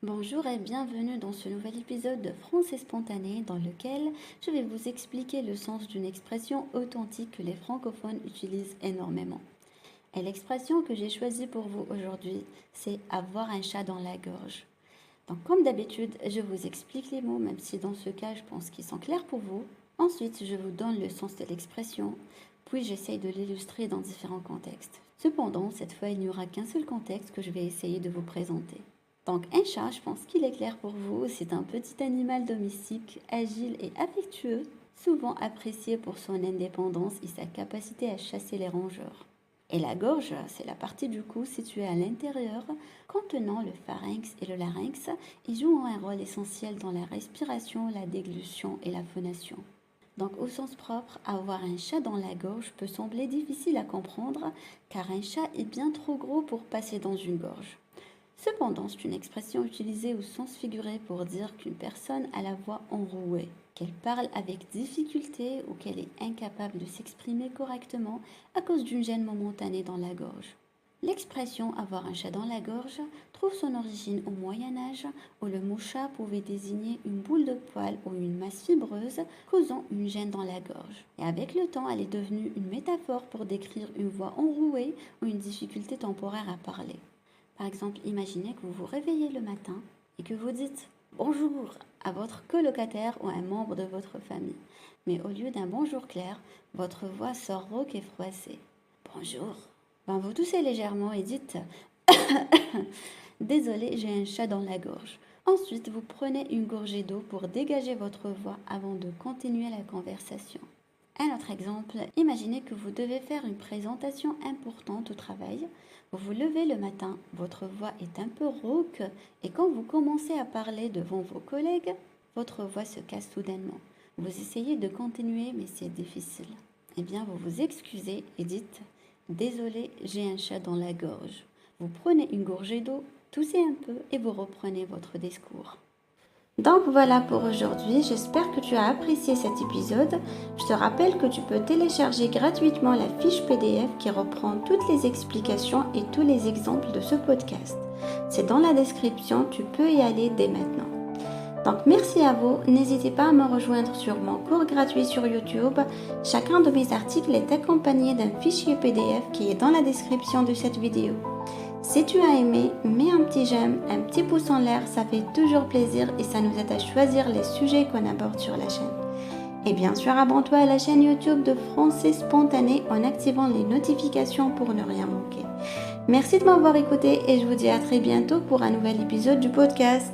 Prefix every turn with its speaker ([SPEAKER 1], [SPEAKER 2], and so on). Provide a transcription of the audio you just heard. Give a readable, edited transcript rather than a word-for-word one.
[SPEAKER 1] Bonjour et bienvenue dans ce nouvel épisode de Français spontané dans lequel je vais vous expliquer le sens d'une expression authentique que les francophones utilisent énormément. Et l'expression que j'ai choisie pour vous aujourd'hui, c'est avoir un chat dans la gorge. Donc comme d'habitude, je vous explique les mots, même si dans ce cas, je pense qu'ils sont clairs pour vous. Ensuite, je vous donne le sens de l'expression, puis j'essaye de l'illustrer dans différents contextes. Cependant, cette fois, il n'y aura qu'un seul contexte que je vais essayer de vous présenter. Donc un chat, je pense qu'il est clair pour vous, c'est un petit animal domestique, agile et affectueux, souvent apprécié pour son indépendance et sa capacité à chasser les rongeurs. Et la gorge, c'est la partie du cou située à l'intérieur, contenant le pharynx et le larynx, et jouant un rôle essentiel dans la respiration, la déglution et la phonation. Donc au sens propre, avoir un chat dans la gorge peut sembler difficile à comprendre, car un chat est bien trop gros pour passer dans une gorge. Cependant, c'est une expression utilisée au sens figuré pour dire qu'une personne a la voix enrouée, qu'elle parle avec difficulté ou qu'elle est incapable de s'exprimer correctement à cause d'une gêne momentanée dans la gorge. L'expression avoir un chat dans la gorge trouve son origine au Moyen Âge où le mot chat pouvait désigner une boule de poils ou une masse fibreuse causant une gêne dans la gorge. Et avec le temps, elle est devenue une métaphore pour décrire une voix enrouée ou une difficulté temporaire à parler. Par exemple, imaginez que vous vous réveillez le matin et que vous dites bonjour à votre colocataire ou à un membre de votre famille. Mais au lieu d'un bonjour clair, votre voix sort rauque et froissée. Bonjour. Vous toussez légèrement et dites désolé, j'ai un chat dans la gorge. Ensuite, vous prenez une gorgée d'eau pour dégager votre voix avant de continuer la conversation. Un autre exemple, imaginez que vous devez faire une présentation importante au travail. Vous vous levez le matin, votre voix est un peu rauque et quand vous commencez à parler devant vos collègues, votre voix se casse soudainement. Vous essayez de continuer mais c'est difficile. Eh bien, vous vous excusez et dites « Désolé, j'ai un chat dans la gorge ». Vous prenez une gorgée d'eau, toussez un peu et vous reprenez votre discours. Donc voilà pour aujourd'hui, j'espère que tu as apprécié cet épisode. Je te rappelle que tu peux télécharger gratuitement la fiche PDF qui reprend toutes les explications et tous les exemples de ce podcast. C'est dans la description, tu peux y aller dès maintenant. Donc merci à vous, n'hésitez pas à me rejoindre sur mon cours gratuit sur YouTube. Chacun de mes articles est accompagné d'un fichier PDF qui est dans la description de cette vidéo. Si tu as aimé, mets un petit j'aime, un petit pouce en l'air, ça fait toujours plaisir et ça nous aide à choisir les sujets qu'on aborde sur la chaîne. Et bien sûr, abonne-toi à la chaîne YouTube de Français Spontané en activant les notifications pour ne rien manquer. Merci de m'avoir écouté et je vous dis à très bientôt pour un nouvel épisode du podcast.